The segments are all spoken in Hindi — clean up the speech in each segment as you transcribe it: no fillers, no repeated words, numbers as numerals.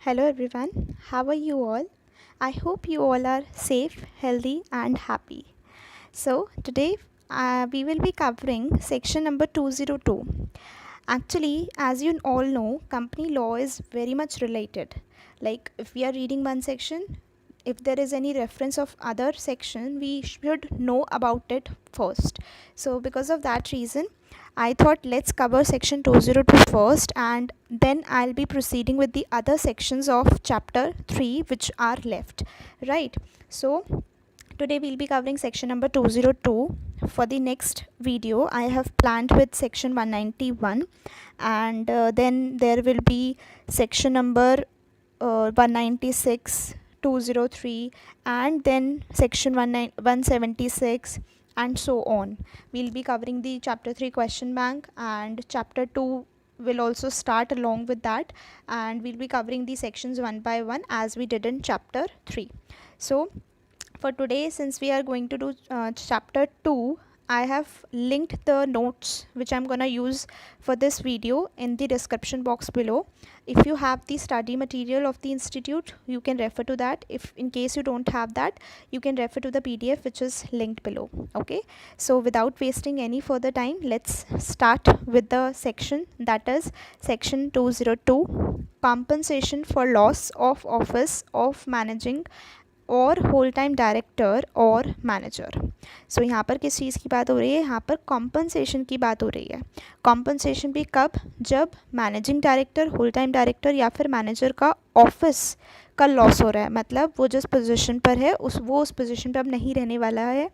Hello everyone, how are you all? I hope you all are safe, healthy, and happy. So, today we will be covering section number 202. Actually, as you all know, company law is very much related. Like, if we are reading one section, if there is any reference of other section, we should know about it first. So, because of that reason, I thought let's cover section 202 first, and then I'll be proceeding with the other sections of chapter 3 which are left, right? So today we'll be covering section number 202. For the next video I have planned with section 191, and then there will be section number 196, 203, and then section 176, and so on. We'll be covering the chapter 3 question bank, and chapter 2 will also start along with that, and we'll be covering the sections one by one as we did in chapter 3. So for today, since we are going to do chapter 2, I have linked the notes which I'm gonna use for this video in the description box below. If you have the study material of the institute, you can refer to that. If in case you don't have that, you can refer to the PDF which is linked below. Okay, so without wasting any further time, let's start with the section, that is section 202, compensation for loss of office of managing और होल टाइम डायरेक्टर और मैनेजर. सो यहाँ पर किस चीज़ की बात हो रही है? यहाँ पर कॉम्पनसेशन की बात हो रही है. कॉम्पनसेशन भी कब? जब managing director, whole time director या फिर मैनेजर का ऑफिस का लॉस हो रहा है, मतलब वो जिस पोजीशन पर है उस पोजीशन पर अब नहीं रहने वाला है,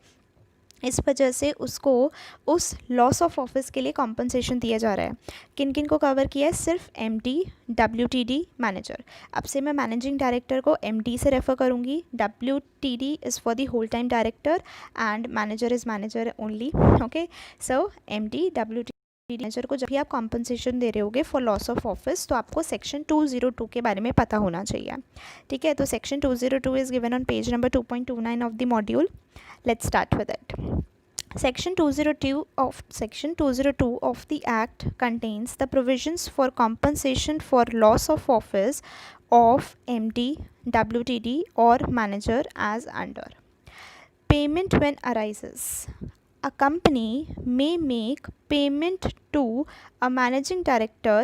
इस वजह से उसको उस लॉस ऑफ ऑफिस के लिए कॉम्पनसेशन दिया जा रहा है. किन किन को कवर किया है? सिर्फ एमडी, डब्ल्यूटीडी, मैनेजर. अब से मैं मैनेजिंग डायरेक्टर को एमडी से रेफ़र करूँगी, WTD is for the whole time director and manager is manager only. Okay, so MD, WTD, manager को जब भी आप कॉम्पनसेशन दे रहे होगे फॉर लॉस ऑफ ऑफिस, तो आपको सेक्शन 202 के बारे में पता होना चाहिए. ठीक है, तो section 202 is given on page number 2.29 of the module. Let's start with it. Section 202 of the Act contains the provisions for compensation for loss of office of MD, WTD or manager as under. Payment when arises. A company may make payment to a managing director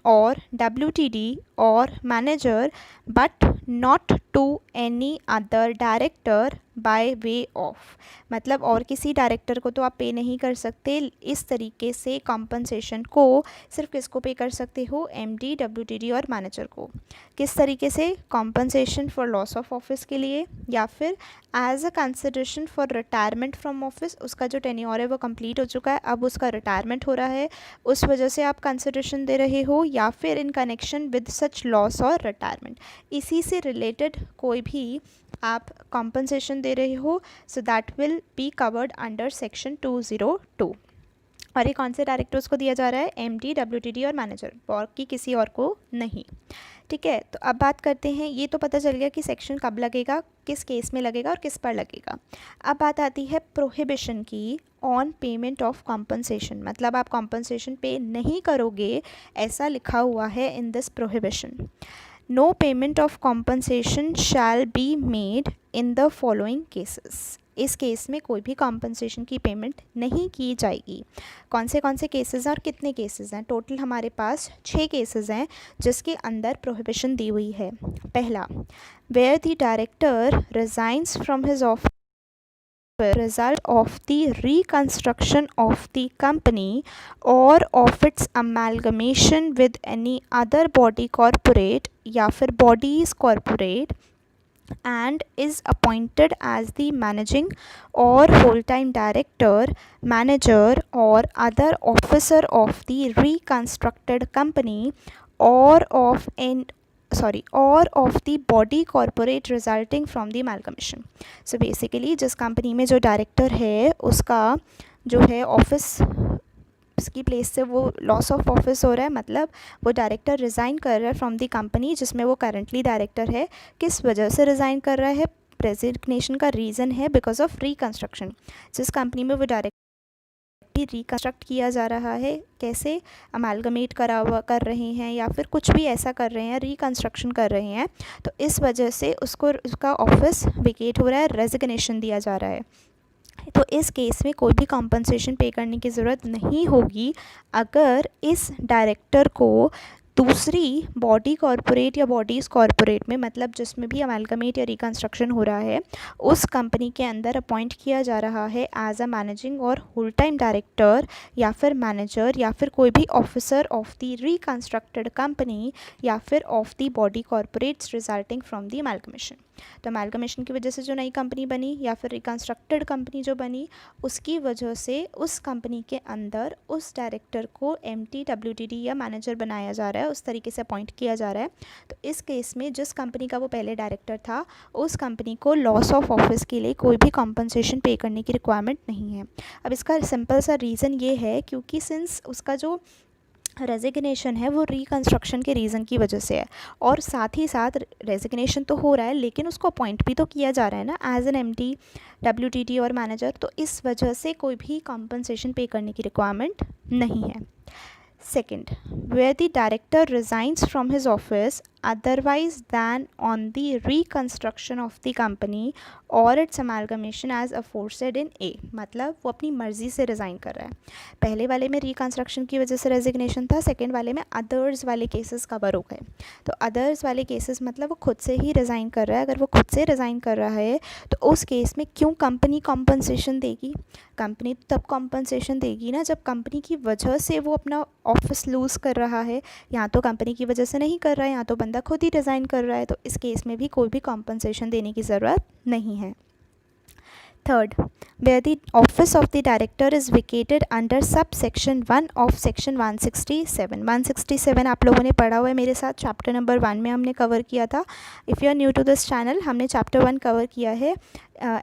or WTD or manager but not to any other director by way of. मतलब और किसी डायरेक्टर को तो आप पे नहीं कर सकते. इस तरीके से कॉम्पनसेशन को सिर्फ किसको पे कर सकते हो? एमडी, डब्ल्यूटीडी और मैनेजर को. किस तरीके से? Compensation for loss of office के लिए, या फिर as a consideration for retirement from office. उसका जो टेन्योर है वो कंप्लीट हो चुका है, अब उसका रिटायरमेंट हो रहा है, उस वजह से आप कंसिडरेशन दे रहे हो, या फिर in connection with such loss और रिटायरमेंट. इसी से रिलेटेड कोई भी आप कॉम्पनसेशन दे रहे हो, so that will be covered under section 202. और ये कौन से डायरेक्टर्स को दिया जा रहा है? एमडी, डब्ल्यूटीडी और मैनेजर, और कि किसी और को नहीं. ठीक है, तो अब बात करते हैं. ये तो पता चल गया कि सेक्शन कब लगेगा, किस केस में लगेगा और किस पर लगेगा. अब बात आती है प्रोहिबिशन की ऑन पेमेंट ऑफ कॉम्पनसेशन. मतलब आप कॉम्पनसेशन पे नहीं करोगे, ऐसा लिखा हुआ है in this prohibition. No payment of compensation shall be made in the following cases. इस केस में कोई भी कॉम्पनसेशन की पेमेंट नहीं की जाएगी. कौन से केसेस हैं और कितने केसेस हैं? टोटल हमारे पास 6 केसेस हैं जिसके अंदर प्रोहिबिशन दी हुई है. पहला, where the director resigns from his office result of the reconstruction of the company or of its amalgamation with any other body corporate या फिर bodies corporate and is appointed as the managing or whole-time director, manager or other officer of the reconstructed company or of the body corporate resulting from the amalgamation. So basically जिस कंपनी में जो डायरेक्टर है उसका जो है ऑफिस, उसकी प्लेस से वो लॉस ऑफ ऑफिस हो रहा है, मतलब वो डायरेक्टर रिज़ाइन कर रहा है फ्रॉम द कंपनी जिसमें वो करंटली डायरेक्टर है. किस वजह से रिज़ाइन कर रहा है? रेजिग्नेशन का रीज़न है बिकॉज ऑफ रिकन्स्ट्रक्शन. जिस कंपनी में वो डायरेक्टर भी रिकन्स्ट्रक्ट किया जा रहा है, कैसे अमालगमेट कर रहे हैं या फिर कुछ भी ऐसा कर रहे हैं, रिकन्स्ट्रक्शन कर रहे हैं, तो इस वजह से उसका ऑफिस वेकेट हो रहा है, रेजिग्नेशन दिया जा रहा है। तो इस केस में कोई भी कॉम्पनसेशन पे करने की ज़रूरत नहीं होगी अगर इस डायरेक्टर को दूसरी बॉडी कॉरपोरेट या बॉडीज़ कॉरपोरेट में, मतलब जिसमें भी अमालगमेट या रिकन्स्ट्रक्शन हो रहा है, उस कंपनी के अंदर अपॉइंट किया जा रहा है एज अ मैनेजिंग और होल टाइम डायरेक्टर या फिर मैनेजर या फिर कोई भी officer of the reconstructed company या फिर of the body corporates resulting from the amalgamation. तो अमालगमेशन की वजह से जो नई कंपनी बनी या फिर रिकन्स्ट्रक्टेड कंपनी जो बनी, उसकी वजह से उस कंपनी के अंदर उस डायरेक्टर को एमटी, डब्ल्यूटीडी या मैनेजर बनाया जा रहा है, उस तरीके से अपॉइंट किया जा रहा है। तो इस केस में जिस कंपनी का वो पहले डायरेक्टर था, उस कंपनी को लॉस ऑफ ऑफिस के लिए कोई भी कॉम्पनसेशन पे करने की रिक्वायरमेंट नहीं है। अब इसका सिंपल सा रीज़न ये है क्योंकि सिंस उसका जो रेजिग्नेशन है वो रिकन्स्ट्रक्शन के रीज़न की वजह से है, और साथ ही साथ रेजिग्नेशन तो हो रहा है लेकिन उसको अपॉइंट भी तो किया जा रहा है ना एज एन एमडी, डब्ल्यूटीटी और मैनेजर। तो इस वजह से कोई भी कॉम्पनसेशन पे करने की रिक्वायरमेंट नहीं है। Second, where the director resigns from his office otherwise than on the reconstruction of the company और its amalgamation as aforesaid in a, मतलब वो अपनी मर्ज़ी से रिज़ाइन कर रहा है। पहले वाले में रिकन्स्ट्रक्शन की वजह से रेजिग्नेशन था, सेकेंड वाले में अदर्स वाले केसेस कवर हो गए। तो अदर्स वाले केसेस मतलब वो खुद से ही रिज़ाइन कर रहा है। अगर वो खुद से रिज़ाइन कर रहा है तो उस केस में क्यों कंपनी कॉम्पनसेशन देगी? कंपनी तब कॉम्पनसेशन देगी ना जब कंपनी की वजह से वो अपना ऑफिस लूज़ कर रहा है। यहाँ तो कंपनी की वजह से नहीं कर रहा है, यहाँ तो बंदा खुद ही रिज़ाइन कर रहा है, तो इस केस में भी कोई भी कॉम्पनसेशन देने की ज़रूरत नहीं है। Third, where the office of the director is vacated under subsection 1 of section 167। 167 आप लोगों ने पढ़ा हुआ है मेरे साथ, चैप्टर नंबर 1 में हमने कवर किया था। If you are new to this channel, हमने चैप्टर 1 कवर किया है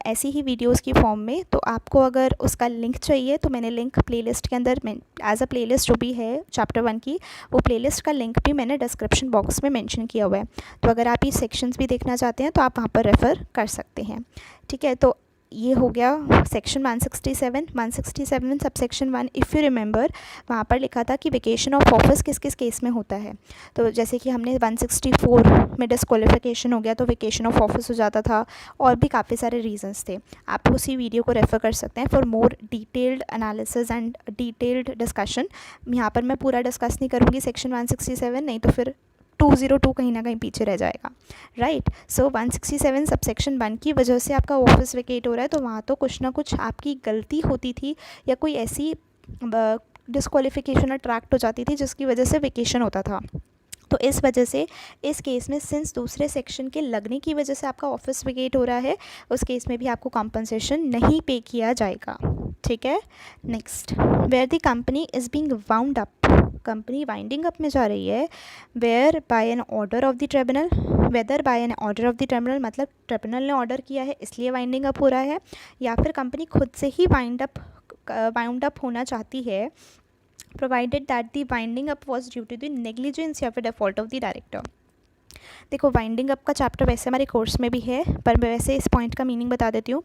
ऐसी ही वीडियोस की फॉर्म में। तो आपको अगर उसका लिंक चाहिए तो मैंने लिंक प्लेलिस्ट के अंदर एज अ प्लेलिस्ट जो भी है चैप्टर 1 की, वो प्लेलिस्ट का लिंक भी मैंने डिस्क्रिप्शन बॉक्स में मेंशन किया हुआ है। तो अगर आप ये सेक्शंस भी देखना चाहते हैं तो आप वहाँ पर रेफ़र कर सकते हैं। ठीक है, तो ये हो गया section 167। 167 subsection 1, if you remember, वहाँ पर लिखा था कि वेकेशन ऑफ ऑफिस किस किस केस में होता है। तो जैसे कि हमने 164 में डिस्क्वालिफिकेशन हो गया तो वेकेशन ऑफ ऑफिस हो जाता था, और भी काफ़ी सारे रीजंस थे। आप उसी वीडियो को रेफ़र कर सकते हैं for more detailed analysis and detailed discussion. यहाँ पर मैं पूरा डिस्कस नहीं करूँगी सेक्शन 167, नहीं तो फिर 202 कहीं ना कहीं पीछे रह जाएगा, राइट। सो 167 सबसेक्शन 1 की वजह से आपका ऑफिस वेकेट हो रहा है, तो वहाँ तो कुछ ना कुछ आपकी गलती होती थी या कोई ऐसी डिस्क्वालिफिकेशन अट्रैक्ट हो जाती थी जिसकी वजह से वेकेशन होता था। तो इस वजह से इस केस में सिंस दूसरे सेक्शन के लगने की वजह से आपका ऑफिस वेकेट हो रहा है, उस केस में भी आपको कॉम्पनसेशन नहीं पे किया जाएगा। ठीक है, next, where the company is being wound up, company winding up में जा रही है, where by an order of the tribunal, whether by an order of the tribunal मतलब ट्रिब्यूनल ने ऑर्डर किया है इसलिए वाइंडिंग अप हो रहा है, या फिर कंपनी खुद से ही वाउंड अप होना चाहती है, provided that the winding up was due to the negligence या फिर default of the director। देखो, वाइंडिंग अप का चैप्टर वैसे हमारे कोर्स में भी है, पर मैं वैसे इस पॉइंट का मीनिंग बता देती हूँ।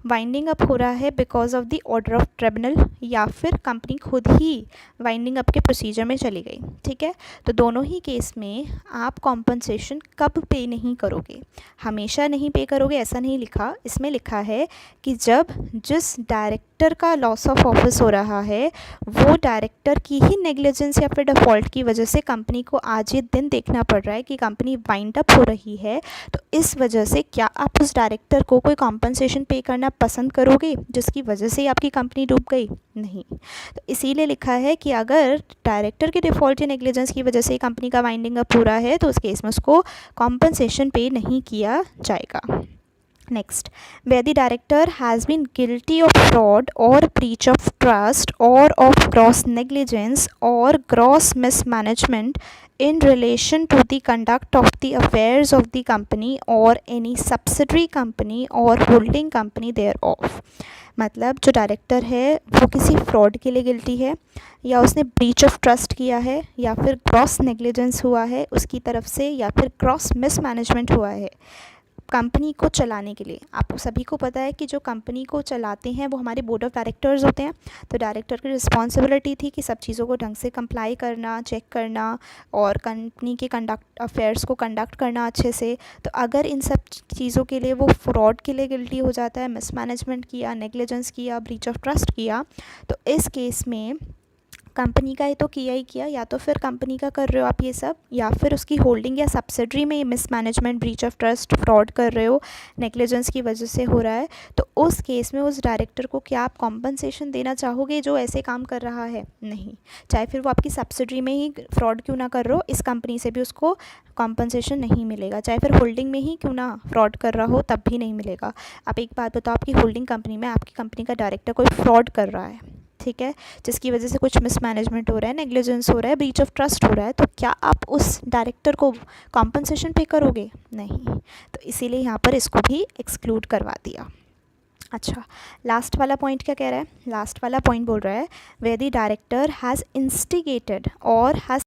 वाइंडिंग अप हो रहा है because of the order of tribunal, या फिर कंपनी खुद ही वाइंडिंग अप के प्रोसीजर में चली गई। ठीक है, तो दोनों ही केस में आप कॉम्पनसेशन कब पे नहीं करोगे, हमेशा नहीं पे करोगे ऐसा नहीं लिखा। इसमें लिखा है कि जब जिस डायरेक्टर का लॉस ऑफ ऑफिस हो रहा है वो डायरेक्टर की ही नेग्लिजेंस या फिर डिफ़ॉल्ट की वजह से कंपनी को आज ये दिन देखना पड़ रहा है कि कंपनी वाइंड अप हो रही है, तो इस वजह से क्या आप उस डायरेक्टर को कोई कॉम्पनसेशन पे करना पसंद करोगे जिसकी वजह से आपकी कंपनी डूब गई? नहीं। तो इसीलिए लिखा है कि अगर डायरेक्टर के डिफ़ॉल्ट या नेग्लिजेंस की वजह से कंपनी का वाइंडिंग अप हो रहा है तो उस केस में उसको कॉम्पनसेशन पे नहीं किया जाएगा। Next, where the director has been guilty of fraud or breach of trust or of gross negligence or gross mismanagement in relation to the conduct of the affairs of the company or any subsidiary company or holding company thereof। मतलब जो डायरेक्टर है वो किसी फ्रॉड के लिए गिल्टी है, या उसने ब्रीच ऑफ ट्रस्ट किया है, या फिर ग्रॉस नेग्लिजेंस हुआ है उसकी तरफ से, या फिर ग्रॉस मिसमैनेजमेंट हुआ है कंपनी को चलाने के लिए, आप सभी को पता है कि जो कंपनी को चलाते हैं वो हमारे बोर्ड ऑफ डायरेक्टर्स होते हैं। तो डायरेक्टर की रिस्पॉन्सिबिलिटी थी कि सब चीज़ों को ढंग से कंप्लाई करना, चेक करना और कंपनी के अफेयर्स को कंडक्ट करना अच्छे से। तो अगर इन सब चीज़ों के लिए वो फ्रॉड के लिए गिल्टी हो जाता है, मिसमैनेजमेंट किया, नेग्लिजेंस किया, ब्रीच ऑफ ट्रस्ट किया, तो इस केस में कंपनी का ही तो किया ही किया, या तो फिर कंपनी का कर रहे हो आप ये सब, या फिर उसकी होल्डिंग या सब्सिडरी में ये mismanagement, breach of trust, fraud कर रहे हो, नेग्लिजेंस की वजह से हो रहा है। तो उस केस में उस डायरेक्टर को क्या आप कॉम्पनसेशन देना चाहोगे जो ऐसे काम कर रहा है? नहीं। चाहे फिर वो आपकी सब्सिडरी में ही फ्रॉड क्यों ना कर रहे हो, इस कंपनी से भी उसको कॉम्पनसेशन नहीं मिलेगा। चाहे फिर होल्डिंग में ही क्यों ना फ्रॉड कर रहा हो, तब भी नहीं मिलेगा। आप एक बात बताओ, आपकी होल्डिंग कंपनी में आपकी कंपनी का डायरेक्टर कोई फ्रॉड कर रहा है, ठीक है, जिसकी वजह से कुछ मिसमैनेजमेंट हो रहा है, नेग्लिजेंस हो रहा है, ब्रीच ऑफ ट्रस्ट हो रहा है, तो क्या आप उस डायरेक्टर को कॉम्पनसेशन पे करोगे? नहीं। तो इसीलिए यहाँ पर इसको भी एक्सक्लूड करवा दिया। अच्छा, लास्ट वाला पॉइंट क्या कह रहा है? लास्ट वाला पॉइंट बोल रहा है where the director has instigated और has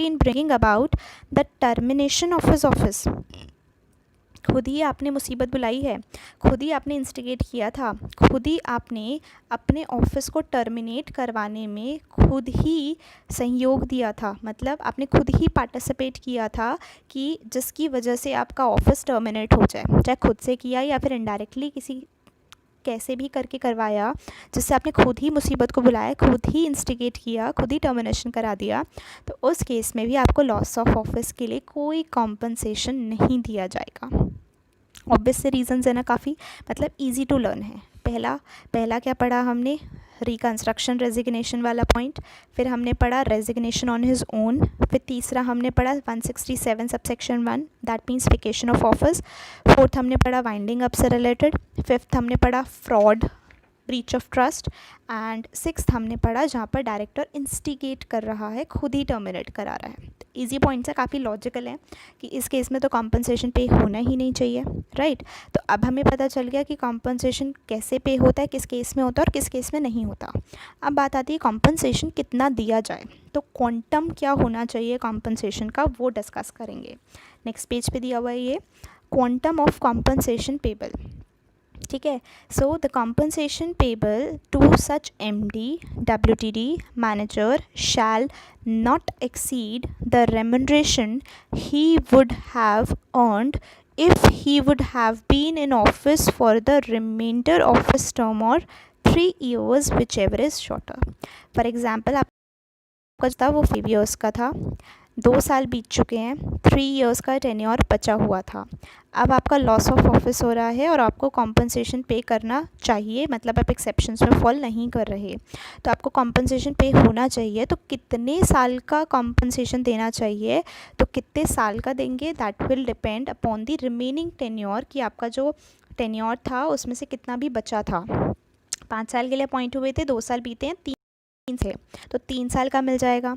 in bringing about the termination of his office। खुद ही आपने मुसीबत बुलाई है, खुद ही आपने इंस्टिगेट किया था, खुद ही आपने अपने ऑफिस को टर्मिनेट करवाने में खुद ही सहयोग दिया था, मतलब आपने खुद ही पार्टिसिपेट किया था कि जिसकी वजह से आपका ऑफिस टर्मिनेट हो जाए। चाहे खुद से किया या फिर इनडायरेक्टली किसी कैसे भी करके करवाया, जिससे आपने खुद ही मुसीबत को बुलाया, खुद ही इंस्टिगेट किया, खुद ही टर्मिनेशन करा दिया, तो उस केस में भी आपको लॉस ऑफ ऑफिस के लिए कोई कॉम्पनसेशन नहीं दिया जाएगा। ऑब्वियस से रीजंस है ना, काफ़ी मतलब इजी टू लर्न है। पहला क्या पढ़ा हमने? रिकंस्ट्रक्शन रेजिग्नेशन वाला पॉइंट। फिर हमने पढ़ा रेजिग्नेशन ऑन हिज ओन। फिर तीसरा हमने पढ़ा 167 subsection 1, that means vacation of office. Fourth हमने पढ़ा वाइंडिंग अप से रिलेटेड। फिफ्थ हमने पढ़ा fraud, breach of trust. And sixth हमने पढ़ा जहाँ पर डायरेक्टर इंस्टिगेट कर रहा है, खुद ही टर्मिनेट करा रहा है। इजी पॉइंट्स है, काफ़ी लॉजिकल है कि इस केस में तो कॉम्पनसेशन पे होना ही नहीं चाहिए, राइट। तो अब हमें पता चल गया कि कॉम्पनसेशन कैसे पे होता है, किस केस में होता है और किस केस में नहीं होता। अब बात आती है कॉम्पनसेशन कितना दिया जाए, तो क्वांटम क्या होना चाहिए कॉम्पनसेशन का, वो डिस्कस करेंगे। नेक्स्ट पेज पे दिया हुआ है ये क्वांटम ऑफ कॉम्पनसेशन पेबल, ठीक है। So the compensation payable to such MD, WTD, manager shall not exceed the remuneration he would have earned if he would have been in office for the remainder of his term or 3 years, whichever is shorter। For example, आपका था वो 5 years का था, 2 साल बीत चुके हैं, 3 years का टेन्योर बचा हुआ था। अब आपका लॉस ऑफ ऑफिस हो रहा है और आपको कॉम्पनसेशन पे करना चाहिए, मतलब आप एक्सेप्शंस में फॉल नहीं कर रहे, तो आपको कॉम्पनसेशन पे होना चाहिए। तो कितने साल का कॉम्पनसेशन देना चाहिए, तो कितने साल का देंगे, that will depend upon the remaining tenure, कि आपका जो टेन्योर था उसमें से कितना भी बचा था। 5 साल के लिए अपॉइंट हुए थे, 2 साल बीते हैं, 3 थे, तो 3 साल का मिल जाएगा।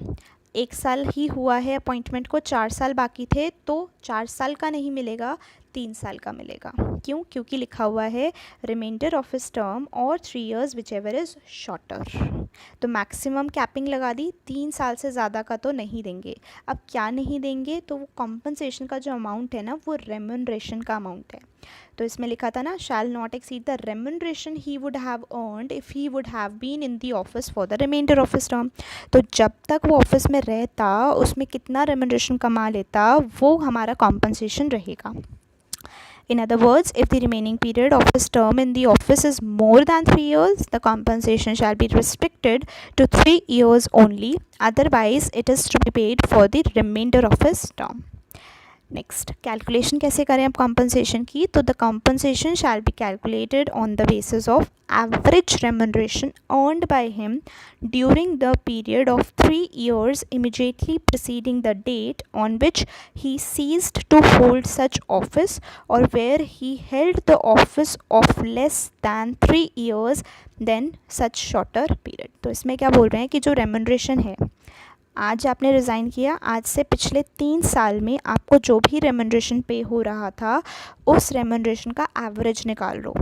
1 साल ही हुआ है अपॉइंटमेंट को, 4 साल बाकी थे, तो 4 साल का नहीं मिलेगा, 3 साल का मिलेगा। क्यों? क्योंकि लिखा हुआ है रिमाइंडर ऑफ हिज टर्म और 3 years विचएवर इज़ शॉर्टर। तो मैक्सिमम कैपिंग लगा दी, 3 साल से ज़्यादा का तो नहीं देंगे। अब क्या नहीं देंगे, तो वो कॉम्पनसेशन का जो अमाउंट है ना, वो रेम्यूनरेशन का अमाउंट है। तो इसमें लिखा था ना, shall not exceed the remuneration he would have earned if he would have been in the office for the remainder of his term. तो जब तक वो ऑफिस में रहता, उसमें कितना रेम्यूनरेशन कमा लेता, वो हमारा कॉम्पनसेशन रहेगा। In other words, if the remaining period of his term in the office is more than 3 years, the compensation shall be restricted to 3 years only. Otherwise, it is to be paid for the remainder of his term. Next, calculation कैसे करें अब कॉम्पनसेशन की, तो the compensation shall be calculated on the basis of average remuneration earned by him during the period of 3 years immediately preceding the date on which he ceased to hold such office or where he held the office of less than 3 years then such shorter period। तो इसमें क्या बोल रहे हैं कि जो रेम्यूनरेशन है, आज आपने रिज़ाइन किया, आज से पिछले 3 साल में आपको जो भी रेम्यूनरेशन पे हो रहा था, उस रेम्यूनरेशन का एवरेज निकाल लो।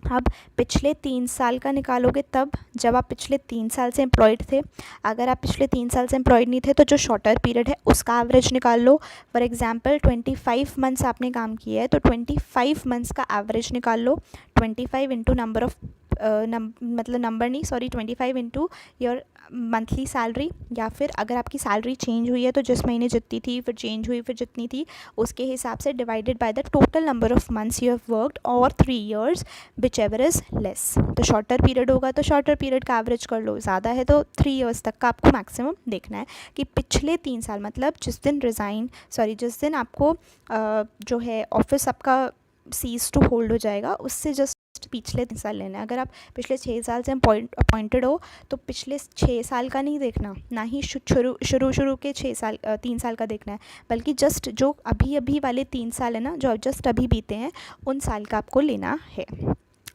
अब पिछले 3 साल का निकालोगे तब जब आप पिछले 3 साल से एम्प्लॉयड थे। अगर आप पिछले 3 साल से एम्प्लॉयड नहीं थे तो जो शॉर्टर पीरियड है उसका एवरेज निकाल लो। फॉर एग्जांपल 25 मंथ्स आपने काम किया है तो 25 मंथ्स का एवरेज निकाल लो। 25 इंटू नंबर ऑफ मतलब नंबर नहीं, sorry, 25 into your monthly salary, या फिर अगर आपकी सैलरी चेंज हुई है तो जिस महीने जितनी थी फिर चेंज हुई फिर जितनी थी उसके हिसाब से divided by the total number of months you have worked और 3 years whichever is less. तो शॉर्टर पीरियड होगा तो शॉर्टर पीरियड का एवरेज कर लो, ज़्यादा है तो 3 ईयर्स तक का आपको मैक्सिमम देखना है कि पिछले 3 साल, मतलब जिस दिन आपको जो है ऑफिस आपका सीज टू होल्ड हो जाएगा उससे जस्ट पिछले 3 साल लेना है। अगर आप पिछले 6 साल से अपॉइंटेड हो तो पिछले 6 साल का नहीं देखना, ना ही शुरू के 3 साल का देखना है, बल्कि जस्ट जो अभी अभी वाले 3 साल है ना, जो जस्ट अभी बीते हैं उन साल का आपको लेना है।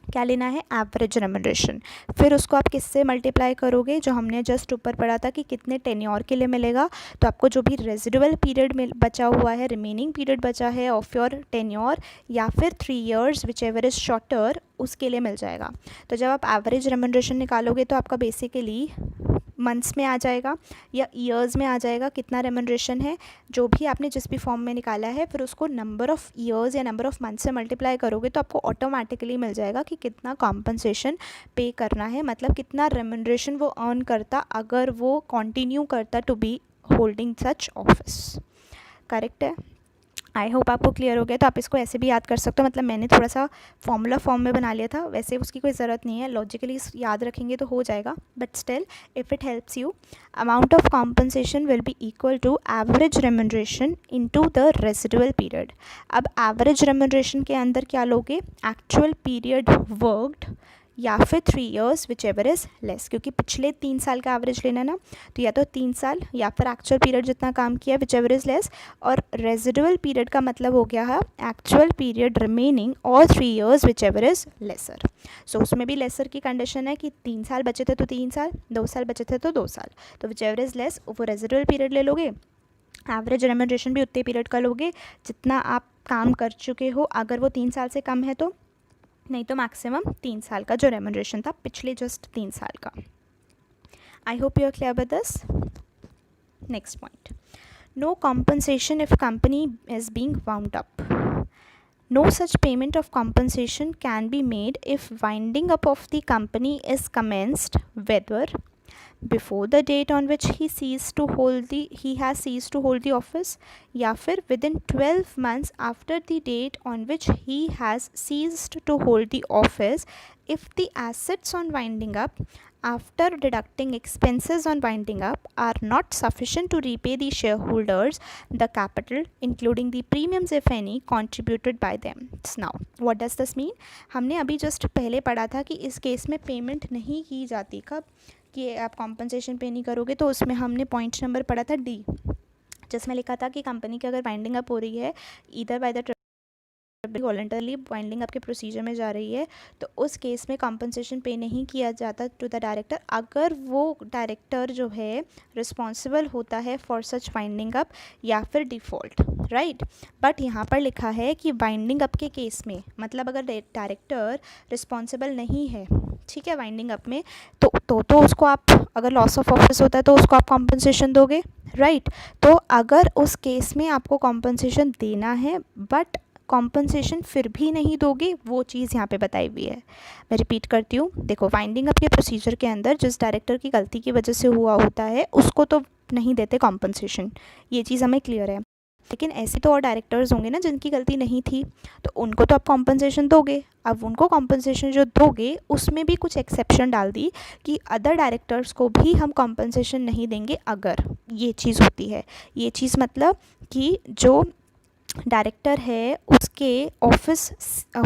क्या लेना है? Average remuneration. फिर उसको आप किससे मल्टीप्लाई करोगे? जो हमने जस्ट ऊपर पढ़ा था कि कितने टेन्योर के लिए मिलेगा, तो आपको जो भी रेजिडुअल पीरियड में बचा हुआ है, रिमेनिंग पीरियड बचा है ऑफ योर टेन्योर, या फिर 3 years whichever is shorter, उसके लिए मिल जाएगा। तो जब आप एवरेज रेम्यूनरेशन निकालोगे तो आपका बेसिकली मंथ्स में आ जाएगा या ईयर्स में आ जाएगा कितना रेम्यूनरेशन है, जो भी आपने जिस भी फॉर्म में निकाला है, फिर उसको नंबर ऑफ़ ईयर्स या नंबर ऑफ़ मंथ्स से मल्टीप्लाई करोगे तो आपको ऑटोमेटिकली मिल जाएगा कि कितना कॉम्पनसेशन पे करना है, मतलब कितना रेम्यूनरेशन वो अर्न करता अगर वो कंटिन्यू करता to be holding such office. Correct है? आई होप आपको क्लियर हो गया। तो आप इसको ऐसे भी याद कर सकते हो, मतलब मैंने थोड़ा सा फॉर्मूला फॉर्म में बना लिया था, वैसे उसकी कोई ज़रूरत नहीं है, लॉजिकली याद रखेंगे तो हो जाएगा, but still if it helps you, amount of compensation will be equal to average remuneration into the residual period. अब एवरेज रेम्यूनरेशन के अंदर क्या लोगे? एक्चुअल पीरियड वर्कड या फिर 3 years whichever is less, क्योंकि पिछले 3 साल का एवरेज लेना ना, तो या तो 3 साल या फिर एक्चुअल पीरियड जितना काम किया विच एवर इज़ लेस, और रेजिडुअल पीरियड का मतलब हो गया है एक्चुअल पीरियड रिमेनिंग और 3 years whichever is lesser. So उसमें भी लेसर की कंडीशन है कि 3 साल बचे थे तो 3 साल, 2 साल बचे थे तो 2 साल, तो विच एवर इज़ लेस वो रेजिडुअल पीरियड ले लोगे। एवरेज रेम्यूनरेशन भी उतने पीरियड का लोगे जितना आप काम कर चुके हो, अगर वो 3 साल से कम है तो, नहीं तो मैक्सिमम 3 साल का जो रेम्यूनरेशन था पिछले जस्ट 3 साल का। I hope you are clear with this. Next point, no compensation if company is being wound up. No such payment of compensation can be made if winding up of the company is commenced whether before the date on which he has ceased to hold the office, या फिर within 12 months after the date on which he has ceased to hold the office, if the assets on winding up after deducting expenses on winding up are not sufficient to repay the shareholders the capital including the premiums if any contributed by them. Now what does this mean? हमने अभी जस्ट पहले पढ़ा था कि इस केस में पेमेंट नहीं की जाती, कब कि आप कॉम्पनसेशन पे नहीं करोगे, तो उसमें हमने पॉइंट नंबर पढ़ा था डी, जिसमें लिखा था कि कंपनी की अगर वाइंडिंग अप हो रही है either by the voluntarily winding up के प्रोसीजर में जा रही है, तो उस केस में कॉम्पनसेशन पे नहीं किया जाता टू द डायरेक्टर, अगर वो डायरेक्टर जो है रिस्पॉन्सिबल होता है फॉर सच वाइंडिंग अप या फिर डिफ़ॉल्ट, राइट। बट यहाँ पर लिखा है कि वाइंडिंग अप के केस में, मतलब अगर डायरेक्टर रिस्पॉन्सिबल नहीं है, ठीक है, वाइंडिंग अप में, तो उसको आप, अगर लॉस ऑफ ऑफिस होता है तो उसको आप कॉम्पनसेशन दोगे, राइट। तो अगर उस केस में आपको कॉम्पनसेशन देना है बट कॉम्पनसेशन फिर भी नहीं दोगे, वो चीज़ यहाँ पे बताई हुई है। मैं रिपीट करती हूँ, देखो, वाइंडिंग अप के प्रोसीजर के अंदर जिस डायरेक्टर की गलती की वजह से हुआ होता है उसको तो नहीं देते कॉम्पनसेशन, ये चीज़ हमें क्लियर है। लेकिन ऐसे तो और डायरेक्टर्स होंगे ना जिनकी गलती नहीं थी, तो उनको तो आप कॉम्पनसेशन दोगे। अब उनको कॉम्पनसेशन जो दोगे उसमें भी कुछ एक्सेप्शन डाल दी कि अदर डायरेक्टर्स को भी हम कॉम्पनसेशन नहीं देंगे अगर ये चीज़ होती है। ये चीज़ मतलब कि जो डायरेक्टर है उसके ऑफिस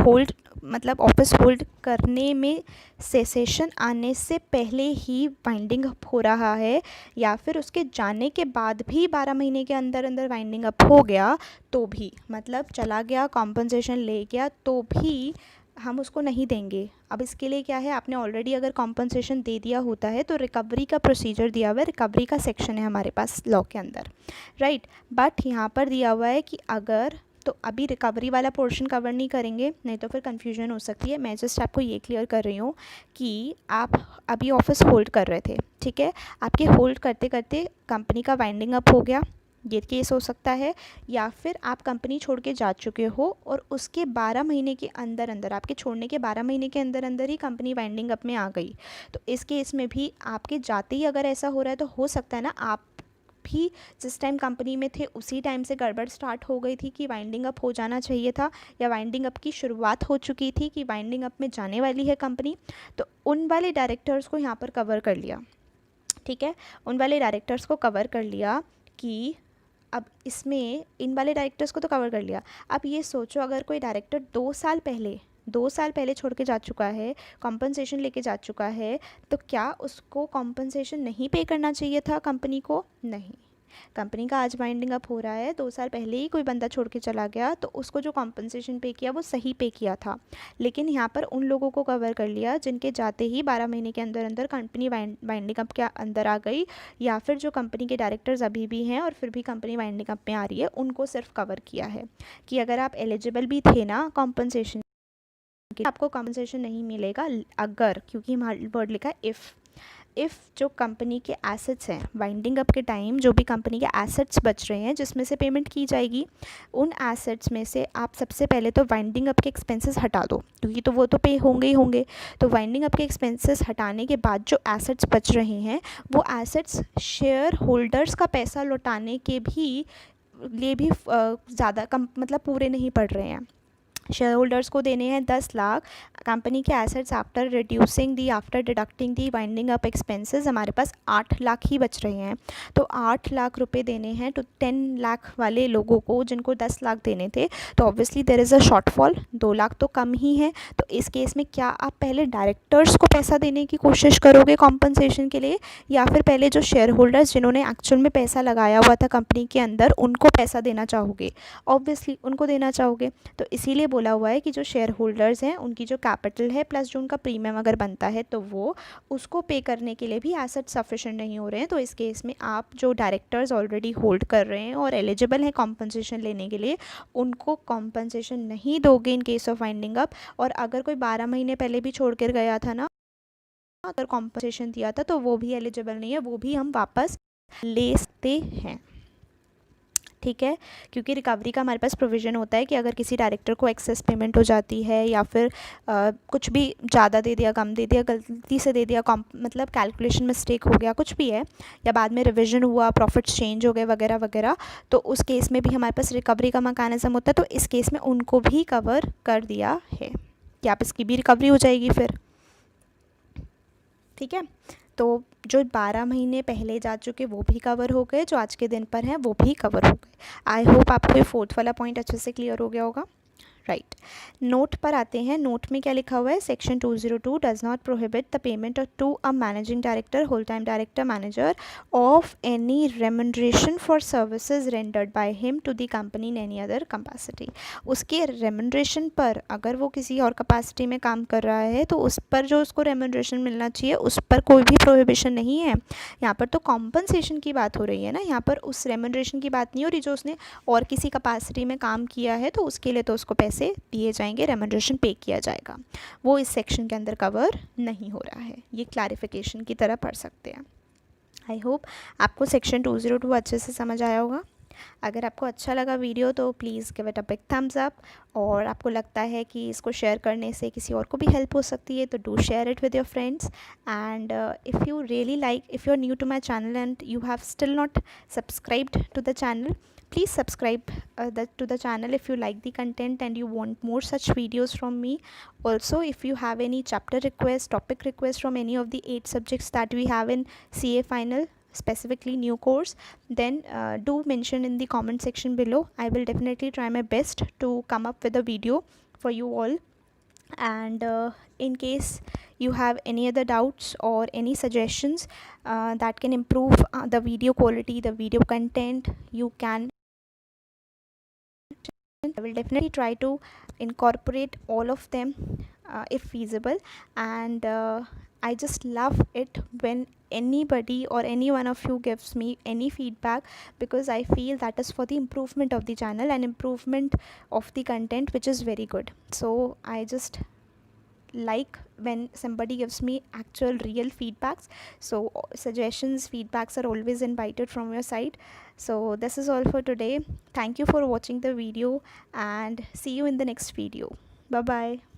होल्ड करने में सेसेशन आने से पहले ही वाइंडिंग अप हो रहा है, या फिर उसके जाने के बाद भी 12 महीने के अंदर अंदर वाइंडिंग अप हो गया तो भी, मतलब चला गया, कॉम्पनसेशन ले गया, तो भी हम उसको नहीं देंगे। अब इसके लिए क्या है, आपने ऑलरेडी अगर कॉम्पनसेशन दे दिया होता है तो रिकवरी का प्रोसीजर दिया हुआ है, रिकवरी का सेक्शन है हमारे पास लॉ के अंदर, राइट। बट यहाँ पर दिया हुआ है कि अगर तो अभी रिकवरी वाला पोर्शन कवर नहीं करेंगे, नहीं तो फिर कन्फ्यूजन हो सकती है। मैं जस्ट आपको ये क्लियर कर रही हूँ कि आप अभी ऑफिस होल्ड कर रहे थे, ठीक है, आपके होल्ड करते करते कंपनी का वाइंडिंग अप हो गया, ये केस हो सकता है, या फिर आप कंपनी छोड़ के जा चुके हो और उसके 12 महीने के अंदर अंदर, आपके छोड़ने के 12 महीने के अंदर अंदर ही कंपनी वाइंडिंग अप में आ गई। तो इस केस में भी आपके जाते ही अगर ऐसा हो रहा है तो हो सकता है ना आप भी जिस टाइम कंपनी में थे उसी टाइम से गड़बड़ स्टार्ट हो गई थी कि वाइंडिंग अप हो जाना चाहिए था, या वाइंडिंग अप की शुरुआत हो चुकी थी कि वाइंडिंग अप में जाने वाली है कंपनी। तो उन वाले डायरेक्टर्स को यहाँ पर कवर कर लिया, ठीक है, उन वाले डायरेक्टर्स को कवर कर लिया कि अब इसमें इन वाले डायरेक्टर्स को तो कवर कर लिया। अब ये सोचो अगर कोई डायरेक्टर 2 साल पहले छोड़ के जा चुका है, कॉम्पनसेशन लेके जा चुका है, तो क्या उसको कॉम्पनसेशन नहीं पे करना चाहिए था कंपनी को? नहीं, कंपनी का आज वाइंडिंग अप हो रहा है, 2 साल पहले ही कोई बंदा छोड़ के चला गया तो उसको जो कॉम्पनसेशन पे किया वो सही पे किया था। लेकिन यहाँ पर उन लोगों को कवर कर लिया जिनके जाते ही 12 महीने के अंदर अंदर कंपनी वाइंडिंग अप के अंदर आ गई, या फिर जो कंपनी के डायरेक्टर्स अभी भी हैं और फिर भी कंपनी वाइंडिंग अप में आ रही है, उनको सिर्फ कवर किया है कि अगर आप एलिजिबल भी थे ना कॉम्पनसेशन, आपको कॉम्पनसेशन नहीं मिलेगा अगर, क्योंकि वर्ड लिखा है इफ़ जो कंपनी के एसेट्स हैं वाइंडिंग अप के टाइम, जो भी कंपनी के एसेट्स बच रहे हैं जिसमें से पेमेंट की जाएगी, उन एसेट्स में से आप सबसे पहले तो वाइंडिंग अप के एक्सपेंसेस हटा दो, क्योंकि तो वो तो पे होंगे ही होंगे। तो वाइंडिंग अप के एक्सपेंसेस हटाने के बाद जो एसेट्स बच रहे हैं वो एसेट्स शेयर होल्डर्स का पैसा लौटाने के लिए भी ज़्यादा कम मतलब पूरे नहीं पड़ रहे हैं। शेयर होल्डर्स को देने हैं 10 लाख, कंपनी के एसेट्स आफ्टर डिडक्टिंग दी वाइंडिंग अप एक्सपेंसेस हमारे पास 8 लाख ही बच रहे हैं। तो 8 लाख रुपए देने हैं तो 10 लाख वाले लोगों को जिनको 10 लाख देने थे, तो obviously there is a shortfall, 2 lakh तो कम ही है। तो इस केस में क्या आप पहले डायरेक्टर्स को पैसा देने की कोशिश करोगे कॉम्पनसेशन के लिए, या फिर पहले जो शेयर होल्डर्स जिन्होंने एक्चुअल में पैसा लगाया हुआ था कंपनी के अंदर उनको पैसा देना चाहोगे? ऑब्वियसली उनको देना चाहोगे। तो इसीलिए बोला हुआ है कि जो शेयर होल्डर्स हैं उनकी जो कैपिटल है प्लस जो उनका प्रीमियम अगर बनता है तो वो उसको पे करने के लिए भी एसेट सफिशेंट नहीं हो रहे हैं। तो इस केस में आप जो डायरेक्टर्स ऑलरेडी होल्ड कर रहे हैं और एलिजिबल हैं कॉम्पनसेशन लेने के लिए, उनको कॉम्पनसेशन नहीं दोगे in case of winding up. और अगर कोई 12 महीने पहले भी छोड़ कर गया था ना, अगर कॉम्पनसेशन दिया था, तो वो भी एलिजिबल नहीं है, वो भी हम वापस ले सकते हैं, ठीक है। क्योंकि रिकवरी का हमारे पास प्रोविज़न होता है कि अगर किसी डायरेक्टर को एक्सेस पेमेंट हो जाती है या फिर कुछ भी ज़्यादा दे दिया, कम दे दिया, गलती से दे दिया, मतलब कैलकुलेशन मिस्टेक हो गया, कुछ भी है, या बाद में रिवीजन हुआ, प्रॉफिट्स चेंज हो गए वगैरह वगैरह, तो उस केस में भी हमारे पास रिकवरी का मैकेनिज़्म होता है। तो इस केस में उनको भी कवर कर दिया है कि आप इसकी भी रिकवरी हो जाएगी फिर, ठीक है। तो जो 12 महीने पहले जा चुके वो भी कवर हो गए, जो आज के दिन पर हैं वो भी कवर हो गए। आई होप आपको ये 4th वाला पॉइंट अच्छे से क्लियर हो गया होगा, राइट। नोट पर आते हैं। नोट में क्या लिखा हुआ है? Section 202 does not prohibit the payment to a managing director, whole time director, manager of any remuneration for services rendered by him to the company in any other capacity. उसके रेमुनरेशन पर, अगर वो किसी और कैपेसिटी में काम कर रहा है तो उस पर जो उसको रेमुनरेशन मिलना चाहिए उस पर कोई भी प्रोहिबिशन नहीं है। यहाँ पर तो कॉम्पनसेशन की बात हो रही है ना, यहाँ पर उस रेमुनरेशन की बात नहीं हो रही। जो उसने और किसी कैपेसिटी में काम किया है तो उसके लिए तो उसको पैसे दिए जाएंगे, रेमुनरेशन पे किया जाएगा, वो इस सेक्शन के अंदर कवर नहीं हो रहा है। ये क्लैरिफिकेशन की तरह पढ़ सकते हैं। आई होप आपको सेक्शन 202 अच्छे से समझ आया होगा। अगर आपको अच्छा लगा वीडियो तो please give it a big thumbs up, और आपको लगता है कि इसको शेयर करने से किसी और को भी हेल्प हो सकती है तो do share it with your friends. And if you really like, if you are new to my channel and you have still not subscribed to the channel, please subscribe to the channel if you like the content and you want more such videos from me. Also, if you have any chapter request, topic request from any of the 8 subjects that we have in CA final, specifically new course, then do mention in the comment section below. I will definitely try my best to come up with a video for you all. And in case you have any other doubts or any suggestions that can improve the video quality, the video content, you can, I will definitely try to incorporate all of them if feasible. And I just love it when anybody or any one of you gives me any feedback, because I feel that is for the improvement of the channel and improvement of the content, which is very good. So I just like when somebody gives me actual real feedbacks. So suggestions, feedbacks are always invited from your side. So this is all for today. Thank you for watching the video and see you in the next video. Bye bye.